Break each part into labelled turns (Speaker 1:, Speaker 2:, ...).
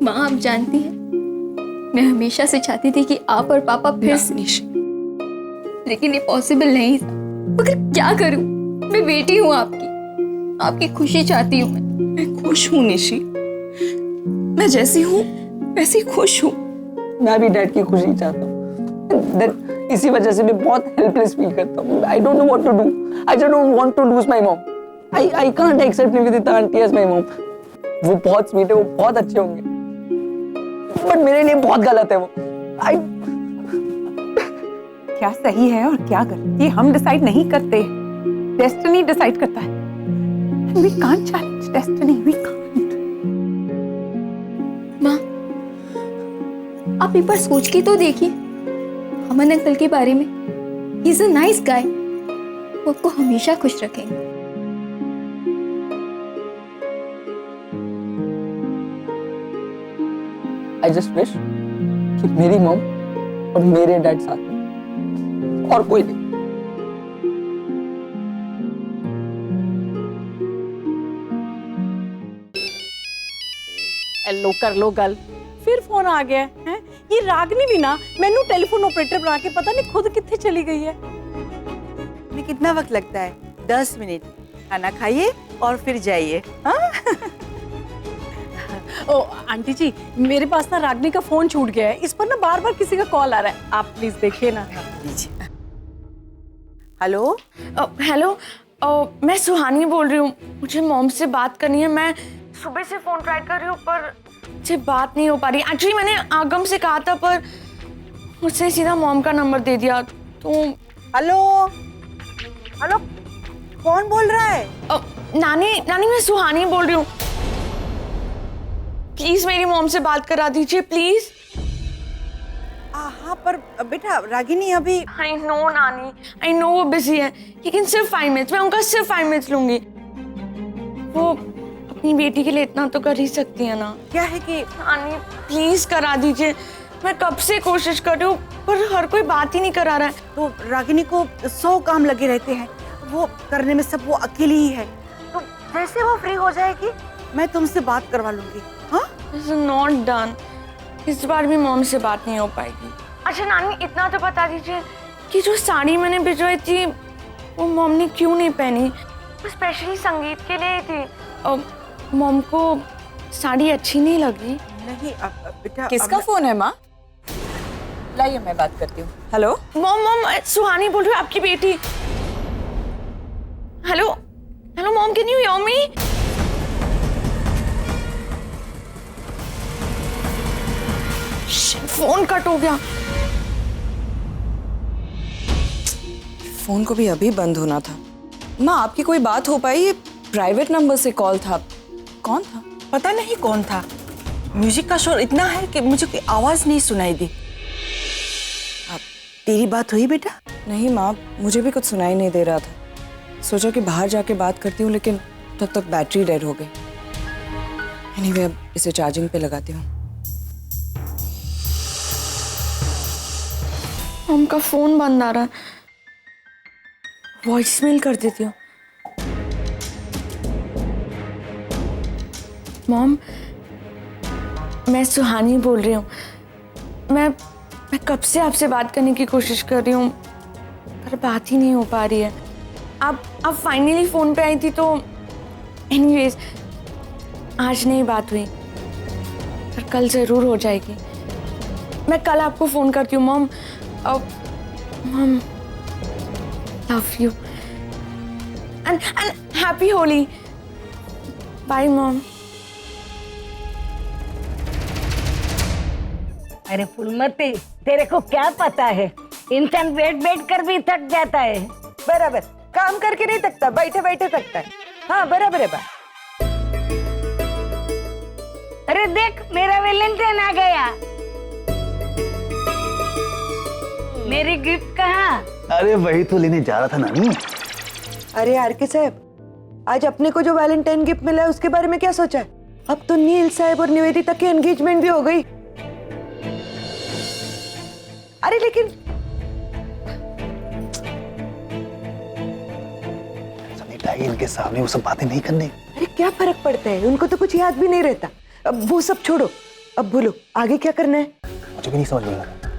Speaker 1: माँ आप जानती हैं, मैं हमेशा से चाहती थी कि आप और पापा फिर से, लेकिन ये पॉसिबल नहीं था। मगर क्या करूं, मैं बेटी हूँ आपकी खुशी चाहती हूँ।
Speaker 2: मैं खुश हूँ निशी, मैं जैसी हूँ वैसी खुश हूँ। मैं भी डैड की खुशी चाहता हूँ। इसी वजह से मैं बहुत हेल्पलेस फील करता हूँ। I don't know what to do. I just don't want to lose my mom. I can't accept Nivedita aunty as my mom. वो बहुत स्वीट है, वो बहुत अच्छे होंगे, बट मेरे लिए बहुत गलत है वो।
Speaker 3: क्या सही है और क्या गलत ये हम डिसाइड नहीं करते, डेस्टिनी डिसाइड करता है। We can't challenge destiny, we can't.
Speaker 1: माँ आप एक बार सोच के तो देखिए अमन अंकल के बारे में। He is a nice guy, वो आपको हमेशा खुश रखेंगे।
Speaker 2: आई जस्ट विश कि मेरी मॉम और मेरे डैड साथ में, और कोई नहीं।
Speaker 3: लो कर लो गल, फिर फोन आ गया है। ये रागनी भी ना मैनू टेलीफोन ऑपरेटर बना के पता नहीं खुद कितने चली गई है।
Speaker 4: में कितना वक्त लगता है? 10 मिनट। खाना खाइए और फिर जाइए। हाँ?
Speaker 3: ओ आंटी जी, मेरे पास ना रागनी का फोन छूट गया है, इस पर ना बार बार किसी का कॉल आ रहा है, आप प्लीज देखिए ना।
Speaker 4: हेलो
Speaker 5: हेलो, मैं सुहानी बोल रही हूँ। मुझे मॉम से बात करनी है। मैं सुबह से फोन ट्राई कर रही हूँ पर मुझसे बात नहीं हो पा रही। एक्चुअली मैंने आगम से कहा था पर मुझसे सीधा मॉम का नंबर दे दिया। तो
Speaker 4: हेलो हेलो, कौन बोल रहा है?
Speaker 5: नानी मैं सुहानी बोल रही हूँ। प्लीज मेरी मॉम से बात करा दीजिए प्लीज।
Speaker 4: हाँ पर बेटा रागिनी अभी।
Speaker 5: आई नो नानी, आई नो वो बिजी है, लेकिन सिर्फ 5 मिनट, मैं उनका सिर्फ 5 मिनट लूंगी। वो अपनी बेटी के लिए इतना तो कर ही सकती है ना।
Speaker 4: क्या है कि
Speaker 5: नानी प्लीज करा दीजिए। मैं कब से कोशिश कर रही हूँ पर हर कोई बात ही नहीं करा रहा है।
Speaker 4: तो रागिनी को 100 काम लगे रहते हैं, वो करने में सब वो अकेली ही है। तो जैसे वो फ्री हो जाएगी मैं तुमसे बात करवा लूंगी। हाँ
Speaker 5: नॉट डन, इस बार भी मॉम से बात नहीं हो पाएगी। अच्छा नानी इतना तो बता दीजिए कि जो साड़ी मैंने भिजवाई थी वो मॉम ने क्यों नहीं पहनी? वो स्पेशली संगीत के लिए थी। मॉम को साड़ी अच्छी नहीं लगी।
Speaker 4: नहीं बेटा।
Speaker 6: किसका फोन है माँ? लाइए मैं बात करती हूँ। हेलो
Speaker 5: मॉम सुहानी बोल रही हूँ, आपकी बेटी। Hello hello mom, can you hear me? Phone cut हो गया।
Speaker 6: फोन को भी अभी बंद होना था। माँ आपकी कोई बात हो पाई? ये प्राइवेट नंबर से कॉल था। कौन था?
Speaker 4: पता नहीं कौन था। म्यूजिक का शोर इतना है कि मुझे कोई आवाज नहीं सुनाई दी। अब तेरी बात हुई बेटा?
Speaker 6: नहीं माँ, मुझे भी कुछ सुनाई नहीं दे रहा था। सोचा कि बाहर जाके बात करती हूँ, लेकिन तब तक बैटरी डेड हो गई। एनीवे अब इसे चार्जिंग पे लगाती हूँ।
Speaker 5: मॉम का फोन बंद आ रहा है, वॉइसमेल कर देती हूँ। मॉम मैं सुहानी बोल रही हूँ। मैं कब से आपसे बात करने की कोशिश कर रही हूँ पर बात ही नहीं हो पा रही है। आप फाइनली फोन पे आई थी तो एनीवेज आज नहीं बात हुई पर कल जरूर हो जाएगी। मैं कल आपको फोन करती हूँ mom. Mom love you and happy Holi. Bye mom.
Speaker 7: अरे फुलमती, तेरे को क्या पता है, इंसान बैठ बैठ कर भी थक जाता है।
Speaker 4: बराबर, काम करके नहीं थकता, बैठे बैठे थकता है। हाँ बराबर है बात।
Speaker 7: अरे देख मेरा वैलेंटाइन आ गया। मेरी गिफ्ट कहाँ?
Speaker 8: अरे वही तो लेने जा रहा था नानी।
Speaker 4: अरे आरके साहब, आज अपने को जो वैलेंटाइन गिफ्ट मिला है उसके बारे में क्या सोचा है? अब तो नील साहब और निवेदिता की एंगेजमेंट भी हो गई। अरे लेकिन
Speaker 8: सनीता इनके सामने वो सब बातें नहीं करने।
Speaker 4: अरे क्या फर्क पड़ता है, उनको तो कुछ याद भी नहीं रहता। अब वो सब छोड़ो, अब बोलो आगे क्या करना है?
Speaker 8: मुझे भी नहीं समझ में आ रहा।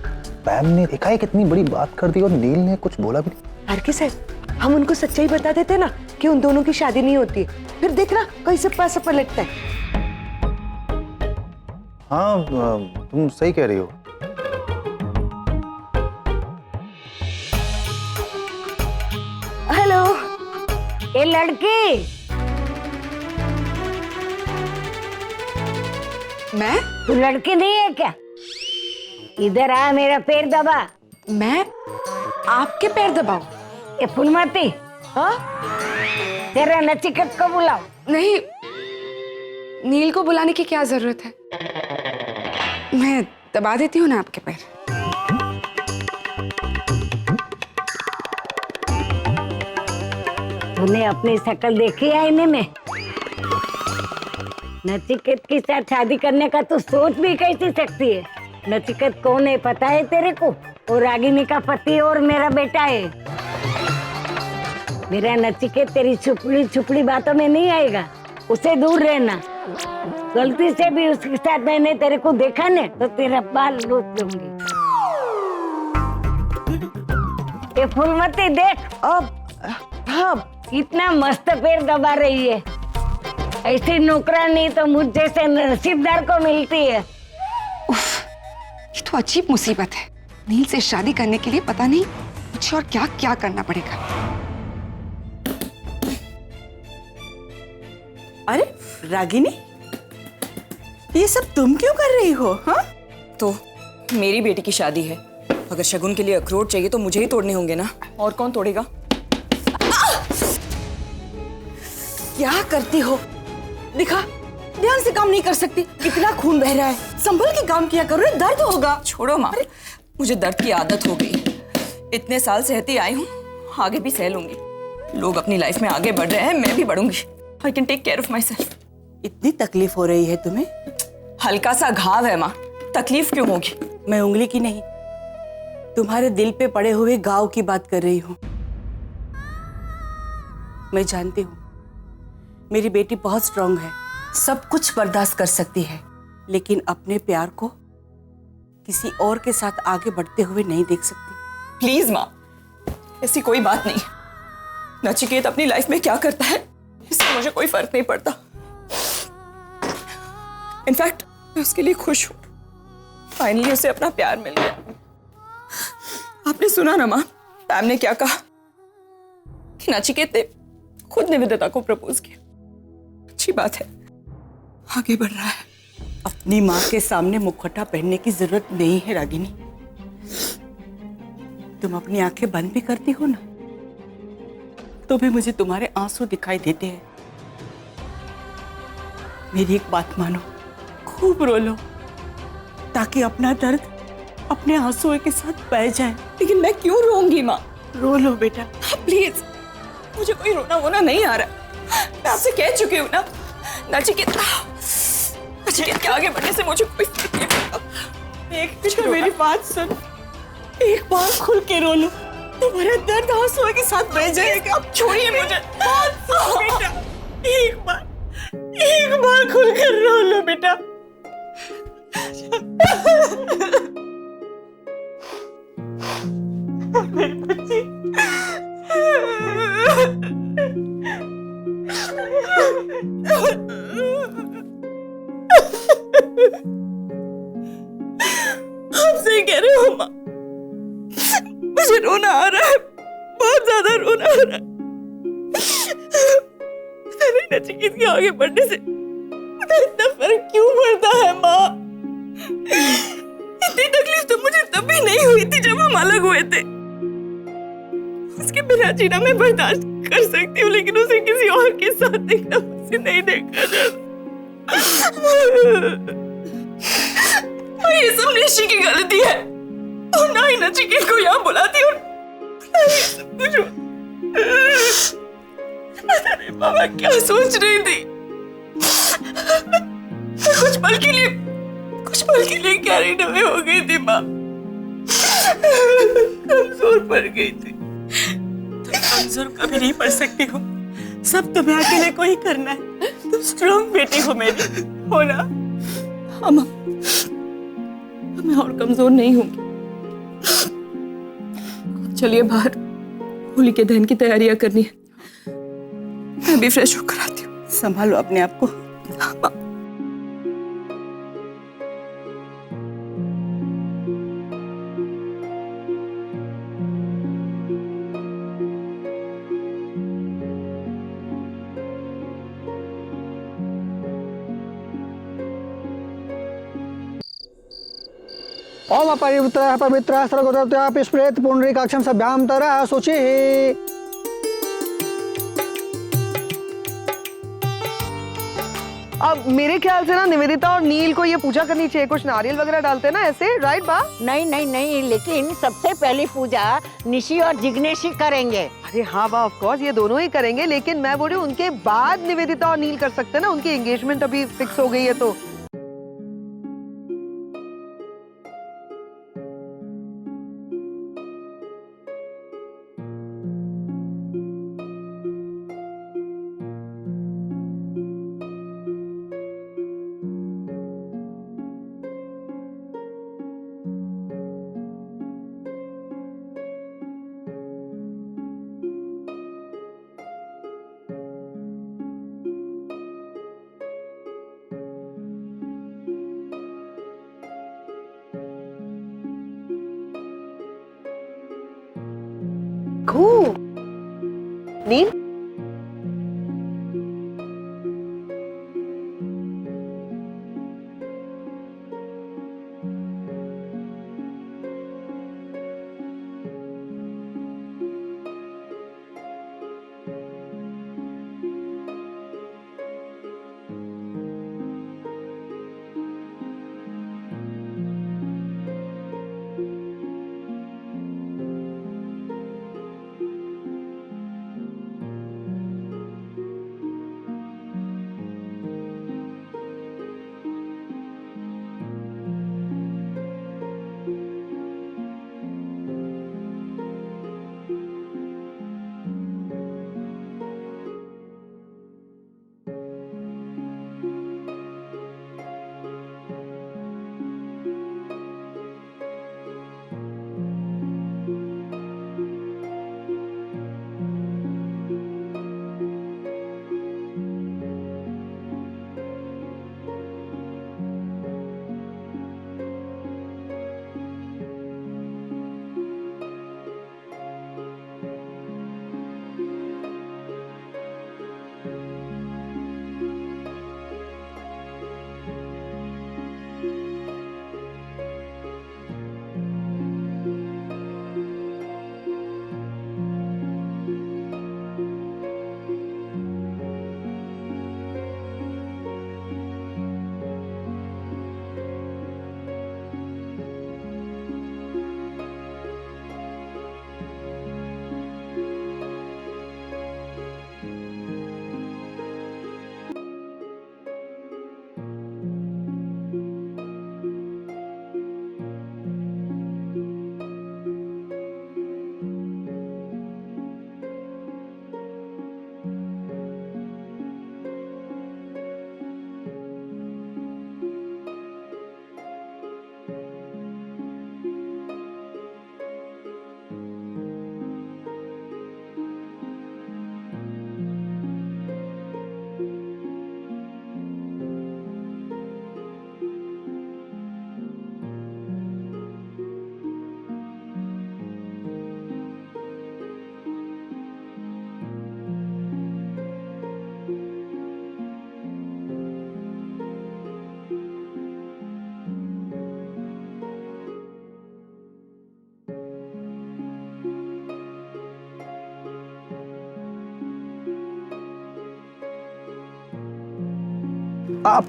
Speaker 8: पैम ने देखा है कितनी बड़ी बात कर दी और नील ने कुछ बोला भी नहीं।
Speaker 4: आरके साहब, हम उनको सच्चाई बता देते ना कि उन दोनों की शादी नहीं होती, फिर देखना कैसे पैसा पलटता है।
Speaker 8: हाँ तुम सही कह रही हो।
Speaker 7: हेलो, ये लड़की
Speaker 6: मैं
Speaker 7: तू लड़की नहीं है क्या? इधर आ, मेरा पैर दबा।
Speaker 6: मैं आपके पैर दबाऊं?
Speaker 7: ये फुलमती,
Speaker 6: हाँ?
Speaker 7: तेरा नचिकेत को बुलाओ।
Speaker 6: नहीं, नील को बुलाने की क्या जरूरत है? मैं दबा देती हूँ ना आपके पैर।
Speaker 7: तूने अपनी शक्ल देखी आईने में? नचिकेत के साथ शादी करने का तू सोच भी कैसे सकती है? नचिकेत कौन है पता है तेरे को? और रागिनी का पति और मेरा बेटा है। मेरा नचिकेत तेरी छुपड़ी छुपड़ी बातों में नहीं आएगा, उसे दूर रहना। गलती से भी उसके साथ मैंने तेरे को देखा न तो तेरा बाल लूट दूंगी। ये फूलमती देख,
Speaker 4: हाँ
Speaker 7: इतना मस्त पैर दबा रही है। ऐसी नौकरानी तो मुझ जैसे नसीबदार को मिलती है।
Speaker 6: ये तो अजीब मुसीबत है। नील से शादी करने के लिए पता नहीं मुझे और क्या क्या करना पड़ेगा।
Speaker 4: अरे रागिनी, ये सब तुम क्यों कर रही हो? हाँ,
Speaker 6: तो मेरी बेटी की शादी है, अगर शगुन के लिए अखरोट चाहिए तो मुझे ही तोड़ने होंगे ना, और कौन तोड़ेगा?
Speaker 4: क्या करती हो? दिखा, ध्यान से काम नहीं कर सकती, कितना खून बह रहा है। संभल के काम किया करो, दर्द होगा।
Speaker 6: छोड़ो माँ, मुझे दर्द की आदत हो गई। इतने साल सहती आई हूँ, आगे भी सह लूंगी। लोग अपनी लाइफ में आगे बढ़ रहे हैं, मैं भी बढ़ूंगी। I can take care of myself.
Speaker 4: इतनी तकलीफ हो रही है तुम्हें?
Speaker 6: हल्का सा घाव है माँ, तकलीफ क्यों होगी?
Speaker 4: मैं उंगली की नहीं, तुम्हारे दिल पे पड़े हुए घाव की बात कर रही हूँ। मैं जानती हूँ मेरी बेटी बहुत स्ट्रांग है, सब कुछ बर्दाश्त कर सकती है, लेकिन अपने प्यार को किसी और के साथ आगे बढ़ते हुए नहीं देख सकती।
Speaker 6: प्लीज माँ, ऐसी कोई बात नहीं। नचिकेत अपनी लाइफ में क्या करता है इससे मुझे कोई फर्क नहीं पड़ता। इनफैक्ट मैं उसके लिए खुश हूं। फाइनली उसे अपना प्यार मिल गया। आपने सुना ना माँ, पैम ने क्या कहा कि नचिकेत ने खुद निवेदिता को प्रपोज किया। अच्छी बात है, आगे बढ़ रहा है।
Speaker 4: अपनी माँ के सामने मुखौटा पहनने की जरूरत नहीं है रागिनी। तुम अपनी आंखें बंद भी करती हो ना, तो भी मुझे तुम्हारे आंसू दिखाई देते हैं। मेरी एक बात मानो, खूब रो लो ताकि अपना दर्द अपने आंसुओं के साथ बह जाए।
Speaker 6: लेकिन मैं क्यों रोऊंगी माँ?
Speaker 4: रो लो बेटा।
Speaker 6: प्लीज, मुझे कोई रोना वोना नहीं आ रहा। मैं आपसे कह चुकी हूँ ना, नचिकेत के आगे बढ़ने से मुझे कोई फर्क नहीं पड़ता।
Speaker 4: एक मेरी बात सुन, एक बार खुल के रो लो, तुम्हारा दर्द आंसुओं के साथ बह जाएगा।
Speaker 6: आप छोड़िए मुझे।
Speaker 4: बेटा, एक बार खुल कर रो लो बेटा। मेरी बच्ची। आप सही कह रहे हो माँ, मुझे रोना आ रहा है, बहुत ज्यादा रोना आ रहा है। नचिकेत के आगे बढ़ने से इतना फर्क क्यों पड़ता है माँ? इतनी तकलीफ तो मुझे तब भी नहीं हुई थी जब हम अलग हुए थे। उसके बिना जीना मैं बर्दाश्त कर सकती हूँ, लेकिन उसे किसी और के साथ देखना मुझसे नहीं देखा जाता। ये सब निशी की गलती है, और ना ही नचिकेत को यहाँ बुलाती और ना ही सब कुछ। अरे मामा क्या सोच रही थी? कुछ पल के लिए कैरिड अवे हो गई थी माँ, कमजोर पड़ गई थी। तुम कमजोर कभी नहीं पड़ सकती हो, सब तुम्हें अकेले को ही करना है। तुम स्ट्रांग बेटी हो मेरी, हो ना?
Speaker 6: हाँ माँ, तो मैं और कमजोर नहीं होंगी। चलिए बाहर होली के दहन की तैयारियां करनी है, मैं भी फ्रेश होकर आती हूँ।
Speaker 4: संभालो अपने आप को।
Speaker 6: हाँ, माँ।
Speaker 9: ओम अपरिवृतः पवित्रः सर्वगतः स्मृत पुंडरीकाक्षं सभ्यां तरः शुचिः।
Speaker 10: अब मेरे ख्याल से ना निवेदिता और नील को ये पूजा करनी चाहिए, कुछ नारियल वगैरह डालते हैं ना ऐसे, राइट बा?
Speaker 7: नहीं नहीं नहीं, लेकिन सबसे पहली पूजा निशी और जिग्नेश ही करेंगे।
Speaker 10: अरे हाँ बा, ऑफ कोर्स ये दोनों ही करेंगे, लेकिन मैं बोल रही हूँ उनके बाद निवेदिता और नील कर सकते हैं ना, उनकी एंगेजमेंट अभी फिक्स हो गई है तो। Cool. नील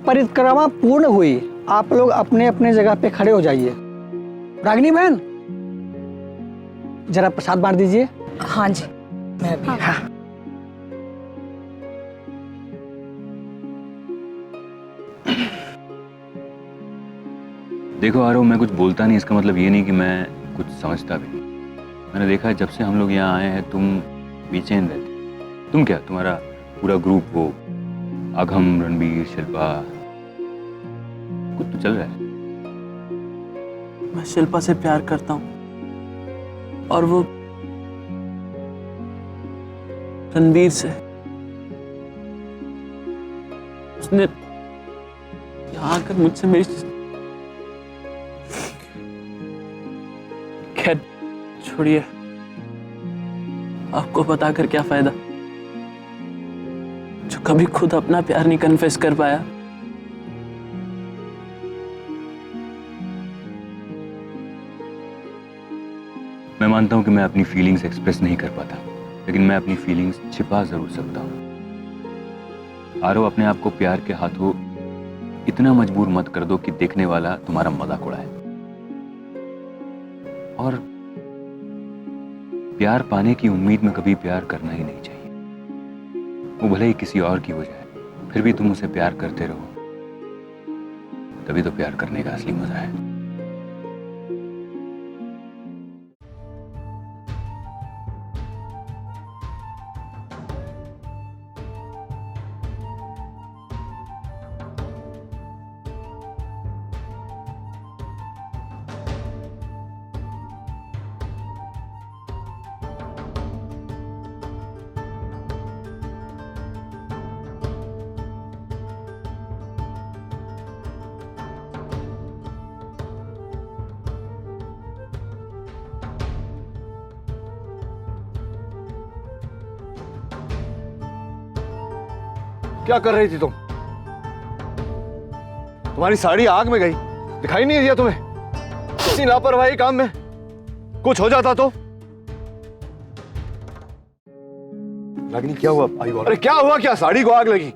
Speaker 9: परिक्रमा पूर्ण हुई, आप लोग अपने अपने जगह पे खड़े हो जाइए। रागिनी बहन जरा प्रसाद बांट दीजिए।
Speaker 6: हाँ जी, मैं भी।
Speaker 9: हाँ।
Speaker 11: देखो आरव, मैं कुछ बोलता नहीं इसका मतलब ये नहीं कि मैं कुछ समझता भी नहीं। मैंने देखा है जब से हम लोग यहाँ आए हैं तुम बेचैन रहते। तुम क्या, तुम्हारा पूरा ग्रुप, वो अघम, रणबीर, शिल्पा, कुछ तो चल रहा है।
Speaker 2: मैं शिल्पा से प्यार करता हूँ और वो रणवीर से। उसने यहाँ आकर मुझसे मेरी खैर छोड़िए, आपको बताकर क्या फायदा, जो कभी खुद अपना प्यार नहीं कन्फेस कर पाया।
Speaker 11: मैं मानता हूं कि मैं अपनी फीलिंग्स एक्सप्रेस नहीं कर पाता, लेकिन मैं अपनी फीलिंग्स छिपा जरूर सकता हूं। आरो, अपने आप को प्यार के हाथों इतना मजबूर मत कर दो कि देखने वाला तुम्हारा मजाक उड़ाए। और प्यार पाने की उम्मीद में कभी प्यार करना ही नहीं चाहिए। वो भले ही किसी और की हो जाए, फिर भी तुम उसे प्यार करते रहो, तभी तो प्यार करने का असली मजा है।
Speaker 8: क्या कर रही थी तुम? तुम्हारी साड़ी आग में गई, दिखाई नहीं दिया तुम्हें? इतनी लापरवाही काम में कुछ हो जाता तो? रागिनी क्या हुआ? अरे क्या हुआ? क्या साड़ी को आग लगी?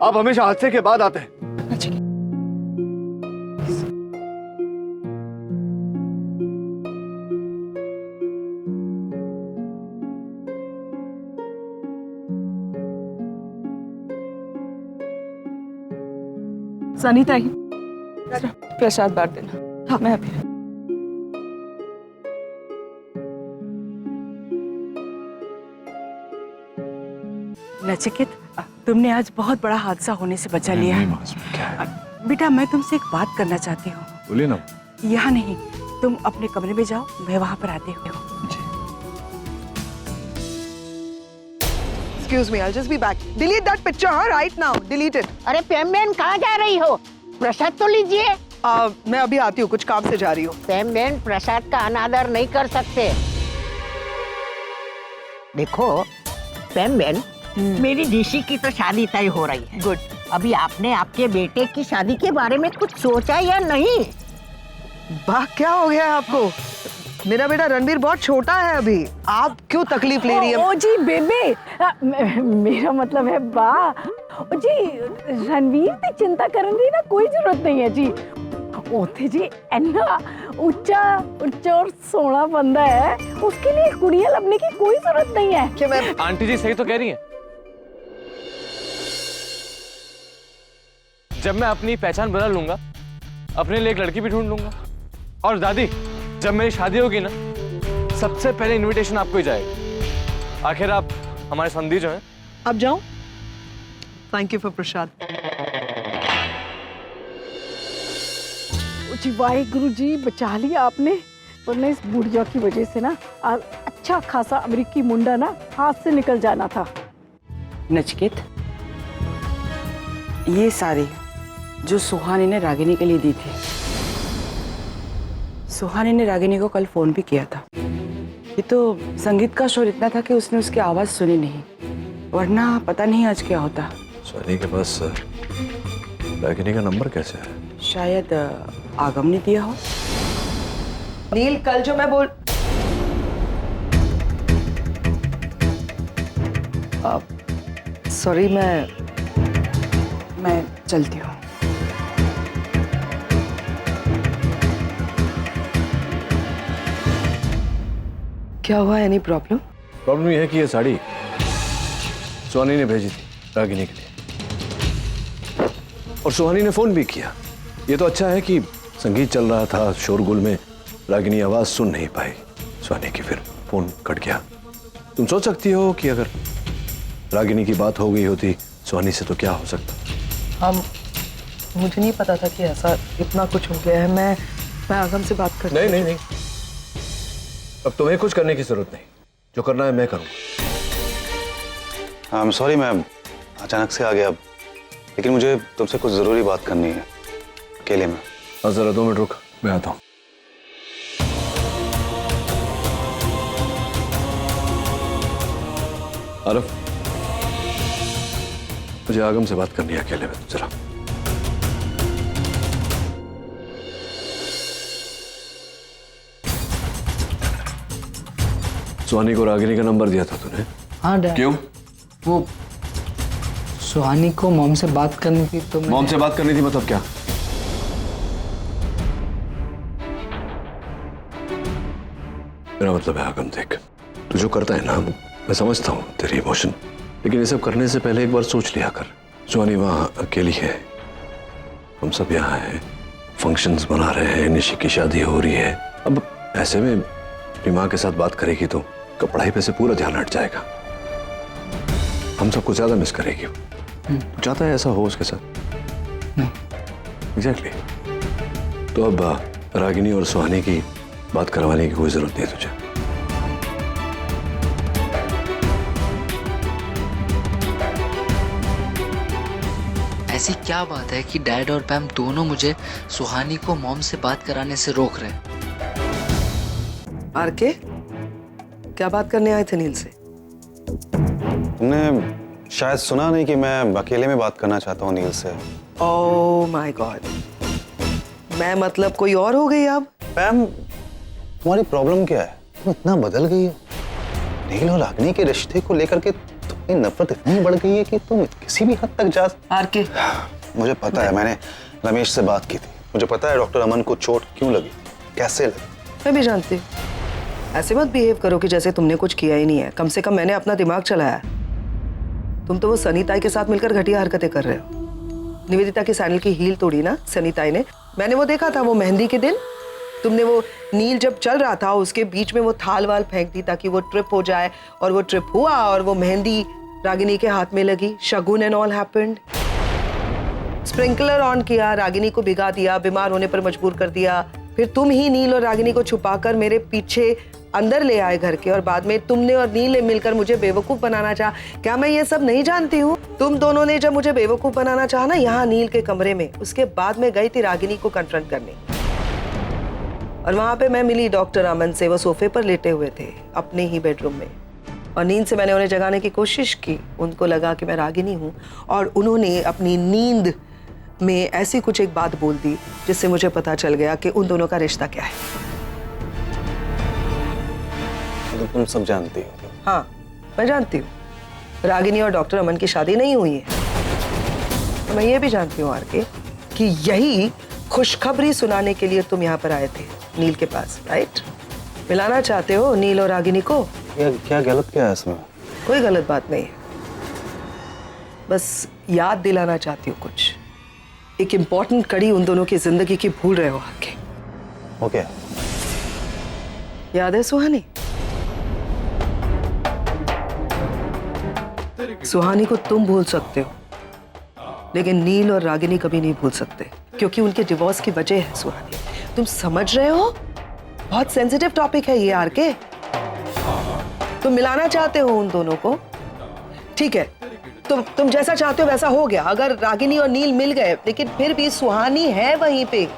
Speaker 8: आप हमेशा हादसे के बाद आते हैं।
Speaker 6: सनीता ही प्रसाद बांट देना। हाँ, मैं अभी।
Speaker 4: नचिकेत, तुमने आज बहुत बड़ा हादसा होने से बचा लिया है।
Speaker 8: क्या है?
Speaker 4: बेटा, मैं तुमसे एक बात करना चाहती हूँ।
Speaker 8: बोलिए ना।
Speaker 4: यहाँ नहीं, तुम अपने कमरे में जाओ, मैं वहां पर आती हूँ।
Speaker 10: Excuse me, I'll just be back. Delete that picture, huh? Right now. Delete it.
Speaker 7: अरे पैम बहन कहाँ जा रही हो? प्रसाद तो लीजिए।
Speaker 10: मैं अभी आती हूँ, कुछ काम से जा रही हूँ।
Speaker 7: पैम बहन प्रसाद का अनादर नहीं कर सकते। देखो पैम बहन, मेरी ऋषि की तो शादी तय हो रही है।
Speaker 10: गुड।
Speaker 7: अभी आपने आपके बेटे की शादी के बारे में कुछ सोचा या नहीं?
Speaker 10: वाह, क्या हो गया है आपको? मेरा बेटा रणवीर बहुत छोटा है अभी, आप क्यों तकलीफ ले रही है?
Speaker 3: ओ जी बेबे, मेरा मतलब है बा। ओ जी रणवीर की चिंता करने की ना कोई जरूरत नहीं है जी। ओथे जी इन्ना ऊंचा और सोना बंदा है, उसके लिए कुड़िया लबने की कोई जरूरत नहीं है।
Speaker 10: कि मैं
Speaker 12: आंटी जी सही तो कह रही हैं। जब मैं अपनी पहचान बदल लूंगा, अपने लिए एक लड़की भी ढूंढ लूंगा। और दादी, जब मेरी शादी होगी ना, सबसे पहले इनविटेशन आपको ही जाएगा। आखिर आप हमारे संधी जो हैं।
Speaker 10: अब जाऊं? थैंक यू फॉर प्रसाद।
Speaker 3: जी वाहिगुरु जी, बचा लिया आपने, वरना इस बुढ़िया की वजह से ना आज अच्छा खासा अमेरिकी मुंडा ना हाथ से निकल जाना था।
Speaker 4: नचिकेत, ये साड़ी जो सुहानी ने रागिनी के लिए दी थी, सुहानी ने रागिनी को कल फोन भी किया था। ये तो संगीत का शोर इतना था कि उसने उसकी आवाज सुनी नहीं, वरना पता नहीं आज क्या होता।
Speaker 8: सनी के पास रागिनी का नंबर कैसे है?
Speaker 4: शायद आगम ने दिया हो।
Speaker 10: नील, कल जो मैं बोल सॉरी,
Speaker 4: मैं चलती हूँ।
Speaker 10: क्या हुआ? Any problem?
Speaker 8: प्रॉब्लम यह है कि ये साड़ी सुहानी ने भेजी थी रागिनी के लिए, और सुहानी ने फोन भी किया। ये तो अच्छा है कि संगीत चल रहा था, शोरगुल में रागिनी आवाज सुन नहीं पाई सुहानी की, फिर फोन कट गया। तुम सोच सकती हो कि अगर रागिनी की बात हो गई होती सुहानी से तो क्या हो सकता।
Speaker 10: मुझे नहीं पता था कि ऐसा इतना कुछ हो गया है। मैं आगम से बात कर।
Speaker 8: नहीं, अब तुम्हें कुछ करने की जरूरत नहीं, जो करना है मैं करूंगा।
Speaker 13: आई एम सॉरी, मैं अचानक से आ गया, लेकिन मुझे तुमसे कुछ जरूरी बात करनी है अकेले में।
Speaker 8: हाँ जरा 2 मिनट रुक, मैं आता हूँ। आरफ, मुझे आगम से बात करनी है अकेले में, जरा। सुहानी को रागिनी का नंबर दिया था तूने?
Speaker 9: हाँ डैड।
Speaker 8: क्यों?
Speaker 9: वो सुहानी को मॉम से बात करनी थी तो
Speaker 8: मॉम से बात करनी थी मतलब क्या? मेरा मतलब है आगम, देख तू जो करता है ना, मैं समझता हूँ तेरी इमोशन, लेकिन ये सब करने से पहले एक बार सोच लिया कर। सुहानी वहाँ अकेली है, हम सब यहाँ हैं, फंक्शंस मना रहे हैं, निशी की शादी हो रही है। अब ऐसे में अपनी माँ के साथ बात करेगी तो पढ़ाई पे से पूरा ध्यान हट जाएगा, हम सबको ज्यादा मिस करेगी। तू चाहता है ऐसा हो उसके साथ?
Speaker 9: नहीं।
Speaker 8: एग्जैक्टली। तो अब रागिनी और सुहानी की बात करवाने की कोई जरूरत नहीं है तुझे।
Speaker 14: ऐसी क्या बात है कि डैड और पैम दोनों मुझे सुहानी को मॉम से बात कराने से रोक रहे हैं?
Speaker 10: आरके, क्या बात करने आए थे नील से?
Speaker 13: तुमने शायद सुना नहीं कि मैं अकेले में बात करना चाहता हूँ नील से।
Speaker 10: ओह माय गॉड, मैं मतलब कोई और हो गई अब?
Speaker 13: पैम, तुम्हारी प्रॉब्लम क्या है? तुम इतना बदल गई हो। नील और रागिनी के रिश्ते को लेकर के तुम्हारी नफरत इतनी बढ़ गई है कि तुम किसी भी हद तक जा।
Speaker 10: आरके,
Speaker 13: मुझे पता है, मैंने रमेश से बात की थी, मुझे पता है डॉक्टर अमन को चोट क्यों लगी, कैसे लगी।
Speaker 10: मैं भी जानती हूँ। ऐसे मत बिहेव करो कि जैसे तुमने कुछ किया ही नहीं है। कम से कम मैंने अपना दिमाग चलाया। तुम तो वो सनीताई के साथ मिलकर घटिया हरकतें कर रहे हो। निवेदिता की सैंडल की हील तोड़ी ना सनीताई ने, मैंने वो देखा था। वो मेहंदी के दिन तुमने वो नील जब चल रहा था उसके बीच में वो थाल वाल फेंक दी ताकि वो ट्रिप हो जाए, और वो ट्रिप हुआ और वो मेहंदी रागिनी के हाथ में लगी। Shagun and all happened. Sprinkler on किया, रागिनी को भिगा दिया, बीमार होने पर मजबूर कर दिया। फिर तुम ही नील और रागिनी को छुपाकर मेरे पीछे अंदर ले आए घर के, और बाद में तुमने और नील ने मिलकर मुझे बेवकूफ बनाना चाहा। क्या मैं ये सब नहीं जानती हूँ? तुम दोनों ने जब मुझे बेवकूफ बनाना चाहा ना यहाँ नील के कमरे में, उसके बाद में गई थी रागिनी को कन्फ्रंट करने, और वहां पे मैं मिली डॉक्टर अमन से। वो सोफे पर लेटे हुए थे अपने ही बेडरूम में, और नींद से मैंने उन्हें जगाने की कोशिश की। उनको लगा कि मैं रागिनी हूँ, और उन्होंने अपनी नींद में ऐसी कुछ एक बात बोल दी जिससे मुझे पता चल गया कि उन दोनों का रिश्ता क्या है।
Speaker 13: तो तुम सब जानती हो?
Speaker 10: हाँ, मैं जानती हूँ रागिनी और डॉक्टर अमन की शादी नहीं हुई है। तो मैं ये भी जानती हूँ आरके कि यही खुशखबरी सुनाने के लिए तुम यहाँ पर आए थे नील के पास, राइट? मिलाना चाहते हो नील और रागिनी को।
Speaker 13: क्या गलत क्या है इसमें?
Speaker 10: कोई गलत बात नहीं है, बस याद दिलाना चाहती हूँ कुछ। एक इम्पोर्टेंट कड़ी उन दोनों की जिंदगी की भूल रहे हो आगे।
Speaker 13: ओके,
Speaker 10: याद है सुहानी? सुहानी को तुम भूल सकते हो, लेकिन नील और रागिनी कभी नहीं भूल सकते, क्योंकि उनके डिवोर्स की वजह है सुहानी। तुम समझ रहे हो? बहुत सेंसिटिव टॉपिक है ये आरके। तुम मिलाना चाहते हो उन दोनों को, ठीक है, तुम जैसा चाहते हो वैसा हो गया। अगर रागिनी और नील मिल गए, लेकिन फिर भी सुहानी है वहीं पे।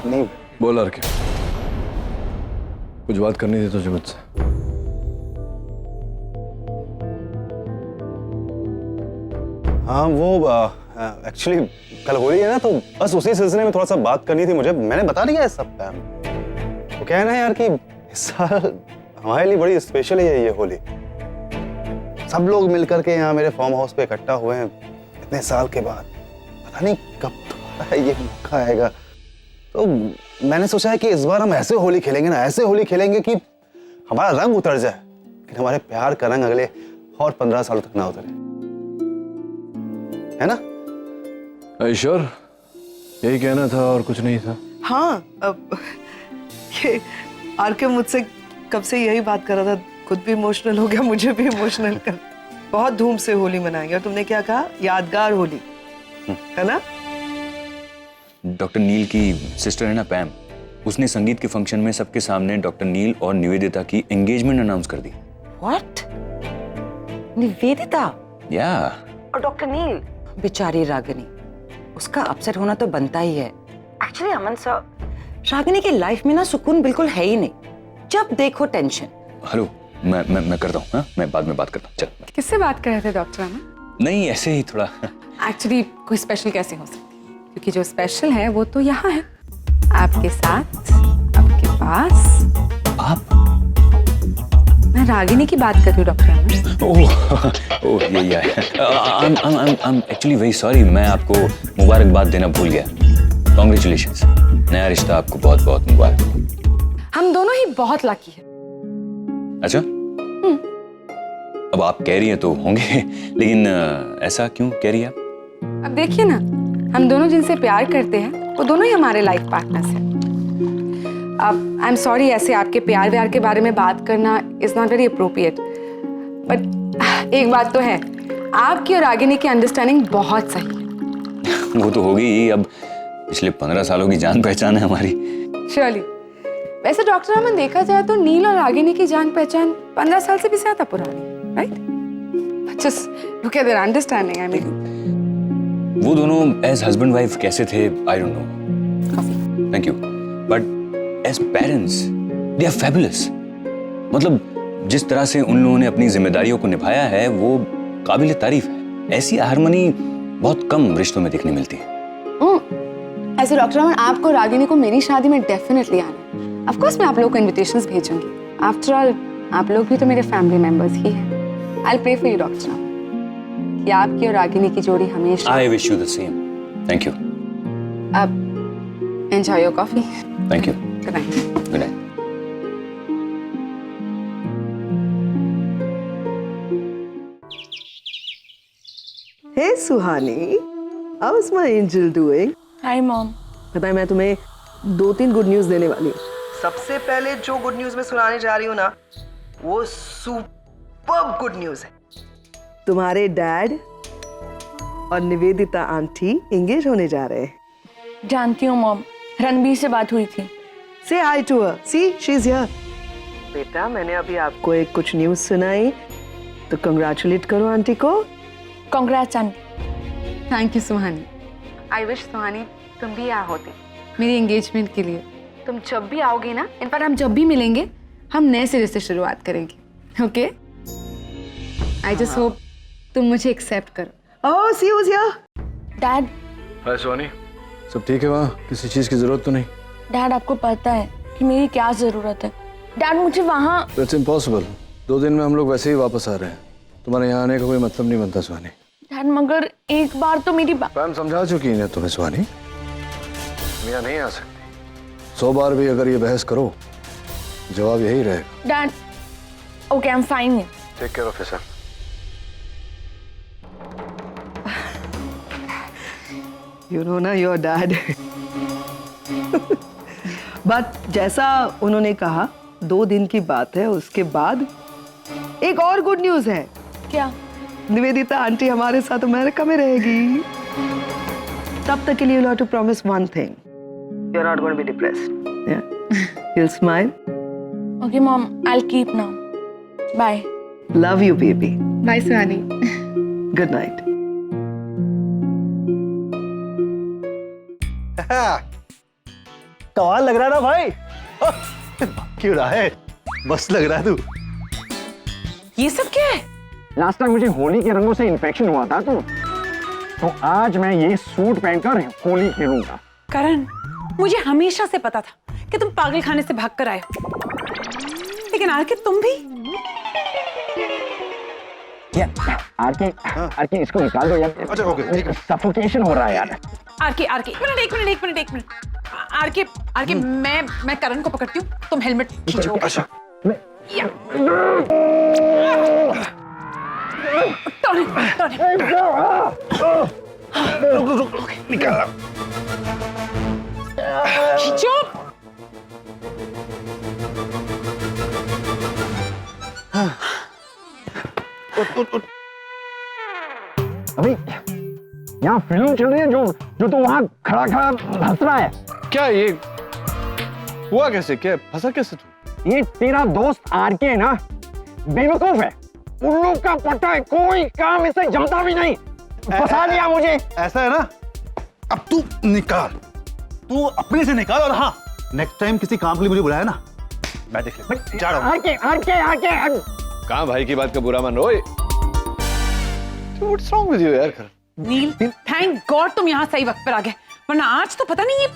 Speaker 13: नहीं
Speaker 8: बोल आरके, कुछ बात करनी थी तुझे मुझसे।
Speaker 13: हाँ, वो एक्चुअली कल होली है ना, तो बस उसी सिलसिले में थोड़ा सा बात करनी थी मुझे। मैंने बता दिया है सब पैम। तो क्या है ना यार कि इस साल हमारे लिए बड़ी स्पेशल है ये होली। सब लोग मिलकर के यहाँ मेरे फार्म हाउस पे इकट्ठा हुए हैं इतने साल के बाद। पता नहीं कब तो ये मौका आएगा। तो मैंने सोचा है कि इस बार हम ऐसे होली खेलेंगे ना, ऐसे होली खेलेंगे कि हमारा रंग उतर जाए, लेकिन हमारे प्यार का रंग अगले और 15 सालों तक ना उतरे, है ना?
Speaker 8: श्योर, यही कहना था और कुछ नहीं था।
Speaker 10: हाँ, अब ये आरके मुझसे कब से यही बात कर रहा था। खुद भी इमोशनल हो गया, मुझे भी इमोशनल कर। बहुत धूम से होली मनाएंगे, और तुमने क्या कहा? यादगार होली, है ना?
Speaker 11: डॉक्टर नील की सिस्टर है ना पैम, उसने संगीत के फंक्शन में सबके सामने डॉक्टर नील और निवेदिता की एंगेजमेंट अनाउंस कर दी।
Speaker 2: व्हाट? निवेदिता
Speaker 11: या
Speaker 2: और डॉक्टर नील? बेचारी रागिनी, उसका अपसेट होना तो बनता ही है। एक्चुअली अमन सर, रागिनी की लाइफ में ना सुकून बिल्कुल है ही नहीं, जब देखो टेंशन।
Speaker 11: हेलो, मैं करता हूँ, हाँ? मैं बाद में बात करता हूँ, चल।
Speaker 15: किससे बात कर रहे थे डॉक्टर अमन?
Speaker 11: नहीं, ऐसे ही थोड़ा।
Speaker 15: एक्चुअली कोई स्पेशल कैसे हो सकती है, क्योंकि जो स्पेशल है वो तो यहाँ है, आपके साथ, आपके पास।
Speaker 11: आप?
Speaker 15: मैं रागिनी की बात कर रही हूँ डॉक्टर अमन।
Speaker 11: ओह ये I'm actually very sorry, मैं आपको मुबारकबाद देना भूल गया। Congratulations, नया रिश्ता आपको बहुत बहुत मुबारक।
Speaker 15: हम दोनों ही बहुत लकी है।
Speaker 11: अच्छा? अब आप कह रही हैं तो होंगे, लेकिन ऐसा क्यों कह रही हैं आप?
Speaker 15: अब देखिए ना, हम दोनों जिनसे प्यार करते हैं वो दोनों ही हमारे लाइफ पार्टनर्स हैं। अब आई एम सॉरी, ऐसे आपके प्यार व्यार के बारे में बात करना is not very appropriate, but एक बात तो है, आपकी और रागिनी की अंडरस्टैंडिंग बहुत सही है।
Speaker 11: वो तो होगी ही, अब पिछले 15 सालों की जान पहचान है हमारी।
Speaker 15: श्योरली। वैसे डॉक्टर अमन, देखा जाए तो नील और रागिनी की जान पहचान 15 साल से भी ज्यादा पुरानी है, right? Just look at their understanding. I mean
Speaker 11: वो दोनों एज हस्बैंड वाइफ कैसे थे, I don't know. Thank you, but as parents they are fabulous. मतलब जिस तरह से उन लोगों ने अपनी जिम्मेदारियों को निभाया है वो काबिल तारीफ है। ऐसी हार्मनी बहुत कम रिश्तों में देखने मिलती है।
Speaker 15: ऐसे डॉक्टर अमन, आपको रागिनी को मेरी शादी में डेफिनेटली आना है। ऑफ कोर्स मैं आप लोगों को इनविटेशंस भेजूंगी। आफ्टर ऑल आप लोग भी तो मेरे फैमिली मेंबर्स ही हैं। I will pray for you doctor Aman कि आपकी और रागिनी की जोड़ी हमेशा।
Speaker 11: I wish you the same. Thank you.
Speaker 15: अब enjoy your coffee.
Speaker 11: Thank you.
Speaker 15: Good night.
Speaker 11: Good night.
Speaker 10: Hey Suhani, how is my angel doing?
Speaker 5: Hi mom.
Speaker 10: पता है, मैं तुम्हें 2-3 गुड न्यूज देने वाली हूँ। सबसे पहले जो गुड न्यूज मैं सुनाने जा रही हूँ ना, वो सुपर्ब गुड न्यूज है। तुम्हारे डैड और निवेदिता आंटी एंगेज होने जा रहे हैं।
Speaker 5: जानती हूँ मॉम, रणबीर से बात हुई थी।
Speaker 10: Say hi to her. See, she's here. बेटा, मैंने अभी आपको एक कुछ न्यूज सुनाई, तो कंग्रेचुलेट करो आंटी को।
Speaker 5: Congrats aunty.
Speaker 15: Thank you Suhani. I wish Suhani तुम भी यहाँ होती मेरी एंगेजमेंट के लिए। तुम जब भी आओगी ना, इनफैक्ट हम जब भी मिलेंगे, हम नए सिरे से शुरुआत करेंगे। ओके? आई जस्ट होप तुम मुझे एक्सेप्ट करो।
Speaker 10: ओह, सी who's here.
Speaker 5: डैड।
Speaker 8: हाय सोनी, सब ठीक है वहाँ? किसी चीज की जरूरत तो नहीं?
Speaker 5: डैड, आपको पता है कि मेरी क्या जरूरत है? डैड, मुझे वहाँ।
Speaker 8: It's impossible. 2 दिन में हम लोग वैसे ही वापस आ रहे हैं। तुम्हारे यहाँ आने का कोई मतलब नहीं बनता सुहानी।
Speaker 5: डैड, मगर एक बार तो मेरी
Speaker 8: पैम समझा चुकी है तुम्हें सुहानी, यहाँ नहीं आ सकती। 100 बार भी अगर ये बहस करो, जवाब यही रहेगा।
Speaker 5: Dad, okay, I am fine.
Speaker 8: Take care of yourself.
Speaker 10: You know ना, your dad. बट जैसा उन्होंने कहा, 2 दिन की बात है, उसके बाद एक और गुड न्यूज है।
Speaker 5: क्या?
Speaker 10: निवेदिता आंटी हमारे साथ अमेरिका में रहेगी। तब तक के लिए you have to promise one thing. You're not going to be depressed. Yeah. You'll smile.
Speaker 5: Okay, mom, I'll keep now. Bye.
Speaker 10: Love you, baby.
Speaker 15: Bye Suhani.
Speaker 10: Good night.
Speaker 13: कमाल लग रहा है ना भाई? क्यों रहा है? मस्त लग रहा है तू।
Speaker 15: ये सब क्या है?
Speaker 9: लास्ट टाइम मुझे होली के रंगों से इन्फेक्शन हुआ था तो आज मैं ये सूट पहनकर होली खेलूंगा।
Speaker 6: करण, मुझे हमेशा से पता था कि तुम पागल खाने से भाग कर आए हो, लेकिन आरके तुम भी।
Speaker 9: आरके इसको निकाल दो यार।
Speaker 13: अच्छा, ओके।
Speaker 9: सफोकेशन हो रहा है यार।
Speaker 6: आरके, एक मिनट। आरके, मैं करण को पकड़ती हूँ, तुम हेलमेट खींचो।
Speaker 13: अच्छा। रुक, निकाल।
Speaker 6: खींचो।
Speaker 9: अभी यहाँ फिल्म चल रही है जो जो तू वहां खड़ा खड़ा हंस रहा है?
Speaker 12: क्या ये हुआ कैसे? क्या फंसा कैसे तू?
Speaker 9: ये तेरा दोस्त आरके है ना, बेवकूफ है, उल्लू का पट्टा है, कोई काम इसे जमता भी नहीं। फंसा लिया मुझे।
Speaker 13: ऐसा है ना, अब तू निकाल, तू अपने से निकाल। और हाँ, नेक्स्ट टाइम किसी काम के लिए मुझे बुलाया ना, मैं देख ले जा रहा हूं।
Speaker 8: कहाँ भाई की बात का बुरा मान रहे हो? What's wrong with you यार?
Speaker 3: नील, थैंक गॉड तुम यहाँ सही वक्त पर आ गए, वरना आज तो पता नहीं है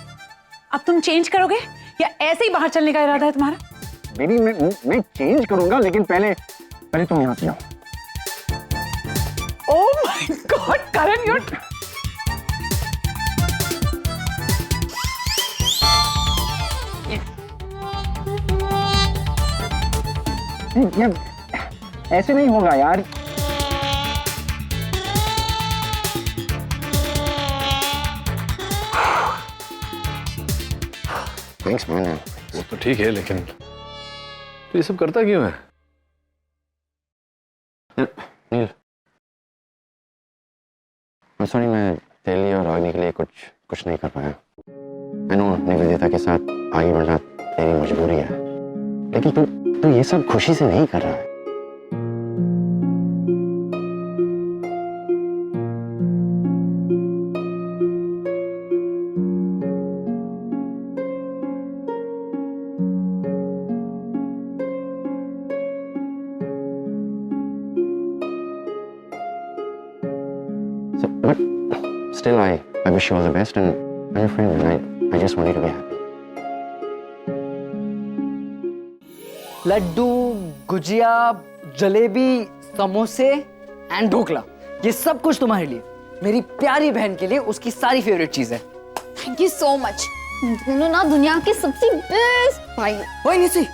Speaker 3: अब तुम चेंज करोगे या ऐसे ही बाहर चलने का इरादा है तुम्हारा?
Speaker 9: बेबी मैं चेंज करूंगा, लेकिन पहले तुम यहाँ से जाओ।
Speaker 3: Oh my God Karan, you're
Speaker 9: ऐसे नहीं होगा यार।
Speaker 8: Thanks man. वो तो ठीक है, लेकिन तो ये सब करता क्यों है?
Speaker 16: नील, मैं सॉरी, मैं तेरे लिए और रागिनी के लिए कुछ नहीं कर पाया। मैं नो निवेदिता के साथ आगे बढ़ना तेरी मजबूरी है, लेकिन तू ये सब खुशी से नहीं कर रहा है। But still, I wish you all the best, and I'm your friend, and I just want you to be happy.
Speaker 17: Laddu, gujiya, jalebi, समोसे एंड ढोकला, ये सब कुछ तुम्हारे लिए, मेरी प्यारी बहन के लिए उसकी सारी फेवरेट चीज है।
Speaker 1: Thank you so much. दोनों ना दुनिया के सबसे बेस्ट भाई।
Speaker 17: ओए निशी,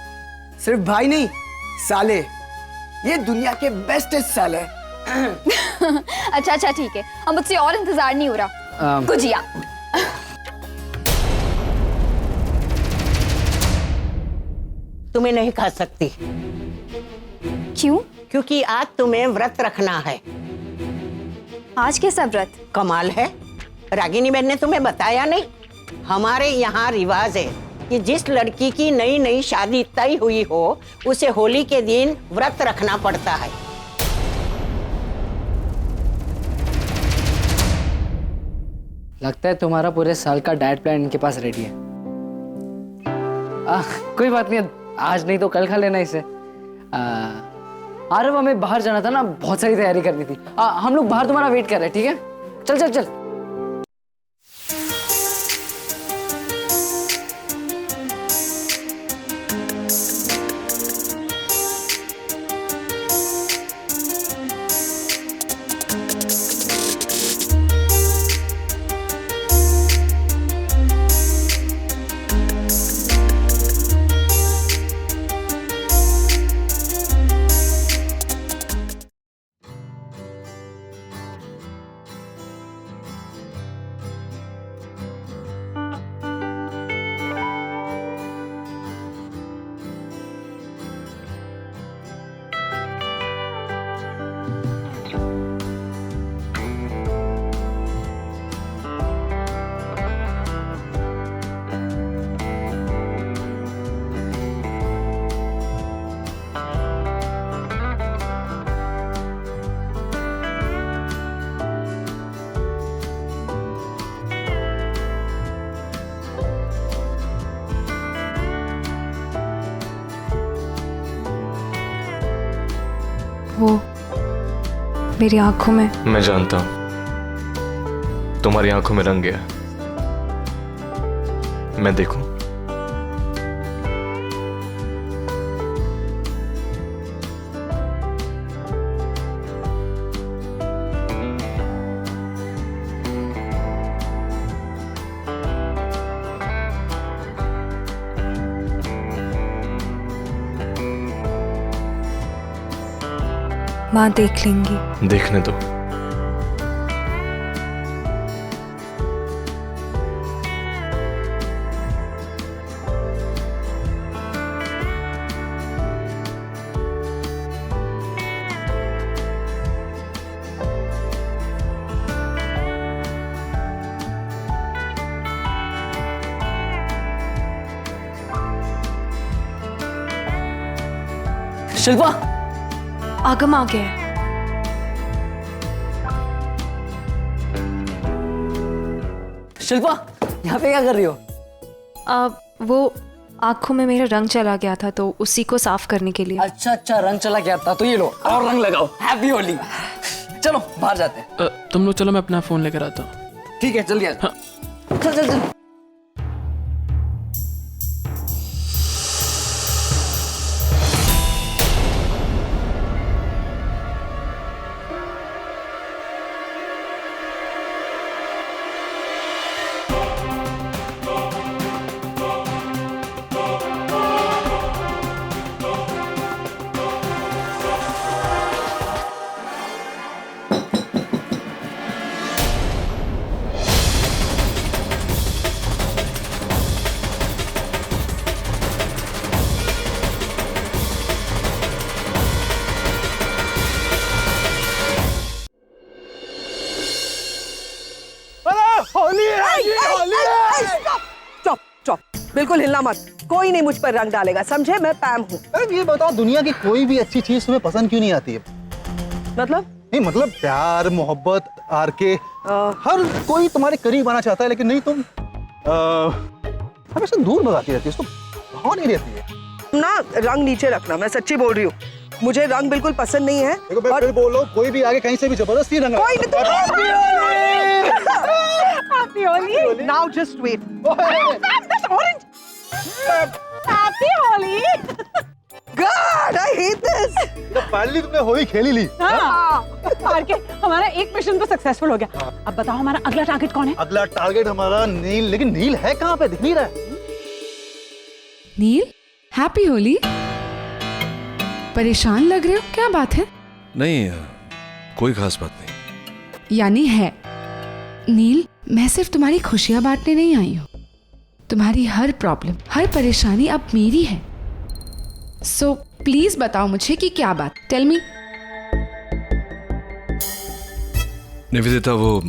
Speaker 17: सिर्फ भाई नहीं, साले, ये दुनिया के बेस्टेस्ट साले।
Speaker 1: अच्छा ठीक है, अब मुझसे और इंतजार नहीं हो रहा। गुजिया।
Speaker 18: तुम्हें नहीं खा सकती।
Speaker 1: क्यों?
Speaker 18: क्योंकि आज तुम्हें व्रत रखना है।
Speaker 1: आज कैसा व्रत?
Speaker 18: कमाल है, रागिनी बहन ने तुम्हें बताया नहीं? हमारे यहाँ रिवाज है कि जिस लड़की की नई नई शादी तय हुई हो, उसे होली के दिन व्रत रखना पड़ता है।
Speaker 17: लगता है तुम्हारा पूरे साल का डाइट प्लान इनके पास रेडी है। कोई बात नहीं, आज नहीं तो कल खा लेना इसे। आरव, हमें बाहर जाना था ना, बहुत सारी तैयारी करनी थी। हम लोग बाहर तुम्हारा वेट कर रहे हैं, ठीक है? चल चल चल।
Speaker 19: वो मेरी आंखों में।
Speaker 12: मैं जानता हूं तुम्हारी आंखों में रंग गया। मैं देखूं?
Speaker 19: माँ देख लेंगी।
Speaker 12: देखने दो।
Speaker 17: शिल्पा,
Speaker 19: आगम आ गया है।
Speaker 17: शिल्पा, यहाँ पे क्या कर रही हो?
Speaker 19: वो आंखों में मेरा रंग चला गया था तो उसी को साफ करने के लिए।
Speaker 17: अच्छा अच्छा, रंग चला गया था तो ये लो और रंग लगाओ। हैप्पी होली। चलो बाहर जाते हैं।
Speaker 20: तुम लोग चलो, मैं अपना फोन लेकर आता हूँ।
Speaker 17: ठीक है, जल्दी आ।
Speaker 20: हाँ।
Speaker 17: चल चल चल।
Speaker 10: होली चुप चुप, बिल्कुल हिलना मत। कोई नहीं मुझ पर रंग डालेगा, समझे? मैं पैम हूँ।
Speaker 13: ये बताओ, दुनिया की कोई भी अच्छी चीज तुम्हें पसंद क्यों नहीं आती है?
Speaker 10: मतलब?
Speaker 13: नहीं मतलब प्यार, मोहब्बत, आरके, हर कोई तुम्हारे करीब आना चाहता है, लेकिन नहीं, तुम हमेशा दूर भगाती रहती है, उसको भाव नहीं रहती है
Speaker 10: ना। रंग नीचे रखना, मैं सच्ची बोल रही हूँ। मुझे रंग बिल्कुल पसंद नहीं है।
Speaker 13: देखो, मैं फिर बोलो, कोई भी आगे कहीं से भी जबरदस्ती रंग
Speaker 10: कोई Happy Holi! Now just wait. This orange. Happy Holi! God, I hate this.
Speaker 13: Finally तुमने होली खेली ली।
Speaker 3: आरके, हमारा एक मिशन तो सक्सेसफुल हो गया। अब बताओ हमारा अगला टारगेट कौन है?
Speaker 13: अगला टारगेट हमारा नील, लेकिन नील है कहाँ पे? दिख नहीं रहा है।
Speaker 15: नील, हैप्पी होली। परेशान लग रहे हो, क्या बात है?
Speaker 8: नहीं, कोई खास बात नहीं।
Speaker 15: यानी है। नील, मैं सिर्फ तुम्हारी खुशियां बांटने नहीं आई हूं। तुम्हारी हर प्रॉब्लम, हर परेशानी अब मेरी है। सो प्लीज बताओ मुझे कि क्या बात। Tell me.
Speaker 8: निवेदिता, वो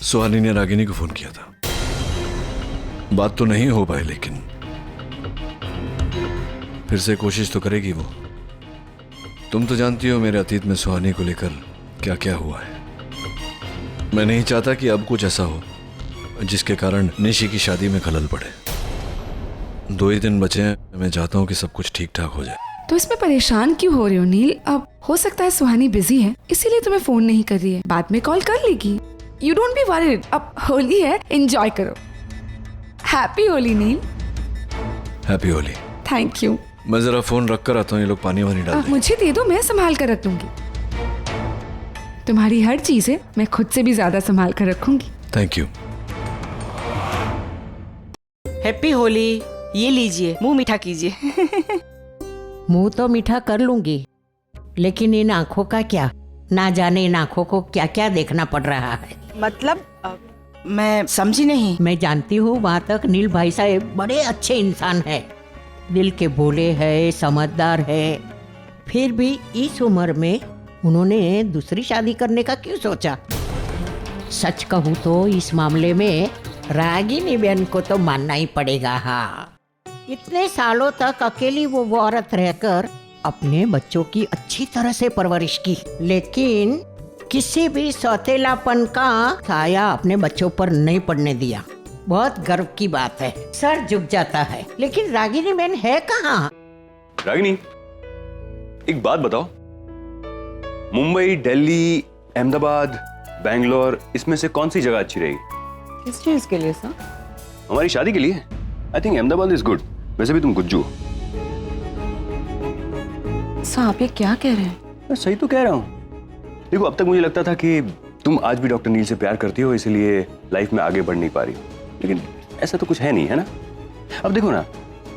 Speaker 8: सुहानी ने रागिनी को फोन किया था। बात तो नहीं हो पाई, लेकिन फिर से कोशिश तो करेगी वो। तुम तो जानती हो मेरे अतीत में सुहानी को लेकर क्या क्या हुआ है। मैं नहीं चाहता कि अब कुछ ऐसा हो जिसके कारण निशी की शादी में खलल पड़े। 2 ही दिन बचे हैं, मैं चाहता हूँ कि सब कुछ ठीक ठाक हो जाए।
Speaker 15: तो इसमें परेशान क्यों हो रहे हो नील? अब हो सकता है सुहानी बिजी है, इसीलिए तुम्हें फोन नहीं कर रही है। बाद में कॉल कर लेगी। You don't be worried. अब होली है, एंजॉय करो। Happy Holi Neel.
Speaker 8: Happy Holi.
Speaker 15: Thank you.
Speaker 8: मैं जरा फोन रख कर आता हूँ, ये लोग पानी वानी डाल दें।
Speaker 15: मुझे दे दो, मैं संभाल कर रख लूंगी। तुम्हारी हर चीज है, मैं खुद से भी ज्यादा संभाल कर रखूंगी।
Speaker 8: Thank you.
Speaker 4: हैप्पी होली। ये लीजिए, मुंह मीठा कीजिए।
Speaker 18: मुंह तो मीठा कर लूंगी, लेकिन इन आंखों का क्या? ना जाने इन आंखों को क्या क्या देखना पड़ रहा है।
Speaker 4: मतलब मैं समझी नहीं।
Speaker 18: मैं जानती हूँ, वहाँ तक नील भाई साहब बड़े अच्छे इंसान है, दिल के भोले है, समझदार है। फिर भी इस उम्र में उन्होंने दूसरी शादी करने का क्यों सोचा? सच कहूँ तो इस मामले में रागिनी बहन को तो मानना ही पड़ेगा। हाँ, इतने सालों तक अकेली वो औरत रहकर अपने बच्चों की अच्छी तरह से परवरिश की, लेकिन किसी भी सौतेलापन का साया अपने बच्चों पर नहीं पड़ने दिया। बहुत गर्व की बात है, सर झुक जाता है। लेकिन रागिनी बहन है कहाँ?
Speaker 11: रागिनी, एक बात बताओ, मुंबई, दिल्ली, अहमदाबाद, बैंगलोर, इसमें से कौन सी जगह अच्छी रहेगी?
Speaker 3: किस चीज के लिए सर?
Speaker 11: हमारी शादी के लिए। I think Ahmedabad is good. वैसे भी तुम गुज्जू हो।
Speaker 3: सर आप ये क्या कह रहे हैं?
Speaker 11: मैं सही तो कह रहा हूँ। देखो, अब तक मुझे लगता था कि तुम आज भी डॉक्टर नील से प्यार करती हो, इसलिए लाइफ में आगे बढ़ नहीं पा रही हो, लेकिन ऐसा तो कुछ है नहीं, है ना? अब देखो ना,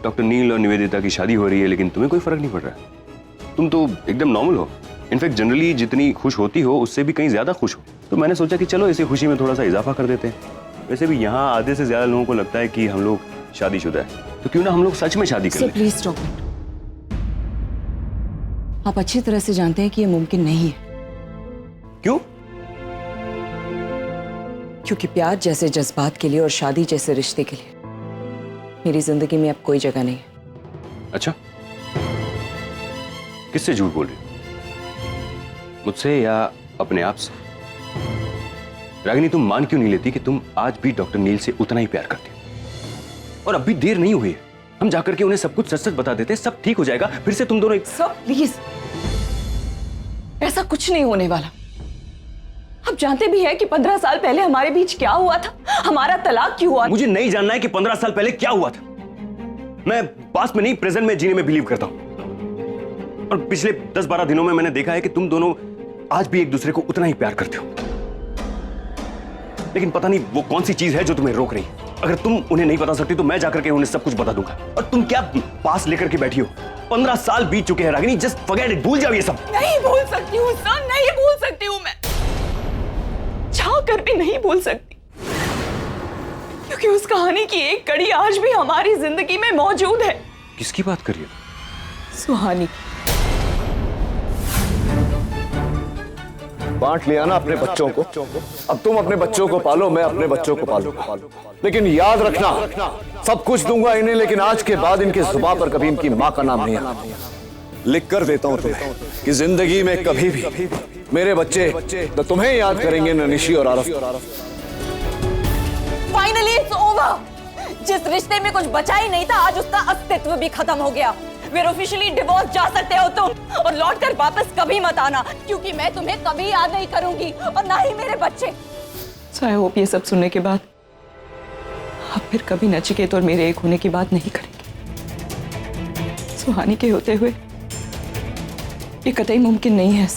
Speaker 11: डॉक्टर नील और निवेदिता की शादी हो रही है, लेकिन तुम्हें कोई फर्क नहीं पड़ रहा। तुम तो एकदम नॉर्मल हो। इनफैक्ट जनरली जितनी खुश होती हो उससे भी कहीं ज्यादा खुश हो। तो मैंने सोचा कि चलो इसी खुशी में थोड़ा सा इजाफा कर देते हैं। वैसे भी यहाँ आधे से ज्यादा लोगों को लगता है कि हम लोग शादीशुदा है, तो क्यों ना हम लोग सच में शादी कर लें।
Speaker 6: Please stop it. आप अच्छी तरह से जानते हैं कि ये मुमकिन नहीं है।
Speaker 11: क्यों?
Speaker 6: क्योंकि प्यार जैसे जज्बात के लिए और शादी जैसे रिश्ते के लिए मेरी जिंदगी में अब कोई जगह नहीं है।
Speaker 11: अच्छा, किससे झूठ बोल रही हो? मुझसे या अपने आप से? रागिनी, तुम मान क्यों नहीं लेती कि तुम आज भी डॉक्टर नील से उतना ही प्यार करती हो? और अभी देर नहीं हुई है, हम जाकर के उन्हें सब कुछ सच सच बता देते, सब ठीक हो जाएगा, फिर से तुम दोनों एक...
Speaker 6: सब प्लीज, ऐसा कुछ नहीं होने वाला। आप जानते भी हैं कि 15 साल पहले हमारे बीच क्या हुआ था, हमारा तलाक क्यों हुआ।
Speaker 11: मुझे नहीं जानना है कि 15 साल पहले क्या हुआ था। मैं पास्ट में नहीं, प्रेजेंट में जीने में बिलीव करता हूं। और पिछले 10-12 दिनों में मैंने देखा है कि तुम दोनों आज भी एक दूसरे को उतना ही प्यार करते हो। लेकिन पता नहीं वो कौन सी चीज है जो तुम्हें रोक रही है। अगर तुम उन्हें नहीं बता सकती तो मैं जाकर के उन्हें सब कुछ बता दूंगा। और तुम क्या पास लेकर के बैठी हो? 15 साल बीत चुके हैं रागिनी, जस्ट फॉरगेट इट, भूल जाओ ये सब।
Speaker 6: नहीं भूल सकती हूँ सर, नहीं भूल सकती हूँ मैं, चाह कर भी नहीं भूल सकती, क्योंकि उस कहानी की एक कड़ी आज भी हमारी जिंदगी में मौजूद है।
Speaker 11: किसकी बात कर रही हो?
Speaker 6: सुहानी।
Speaker 8: बांट लिया ना अपने बच्चों को, अब तुम अपने बच्चों को पालो, मैं अपने बच्चों को पालूंगा। लेकिन याद रखना, सब कुछ दूंगा इन्हें, लेकिन आज के बाद इनकी जुबान पर कभी इनकी मां का नाम नहीं आना। लिख कर देता हूं तुम्हें कि जिंदगी में कभी भी मेरे बच्चे तो तुम्हें याद करेंगे, न निशी और आरफ।
Speaker 6: Finally it's over. जिस रिश्ते में कुछ बचा ही नहीं था, आज उसका अस्तित्व भी खत्म हो गया। फिर ऑफिशियली डिवोर्स जा सकते हो तुम, और लौट कर वापस कभी मत आना, क्योंकि मैं तुम्हें कभी याद नहीं करूंगी, और ना ही मेरे बच्चे। आई होप ये सब सुनने के बाद आप फिर कभी नचिकेत और मेरे एक होने की बात नहीं करेंगे। सुहानी के होते हुए ये कतई मुमकिन नहीं है।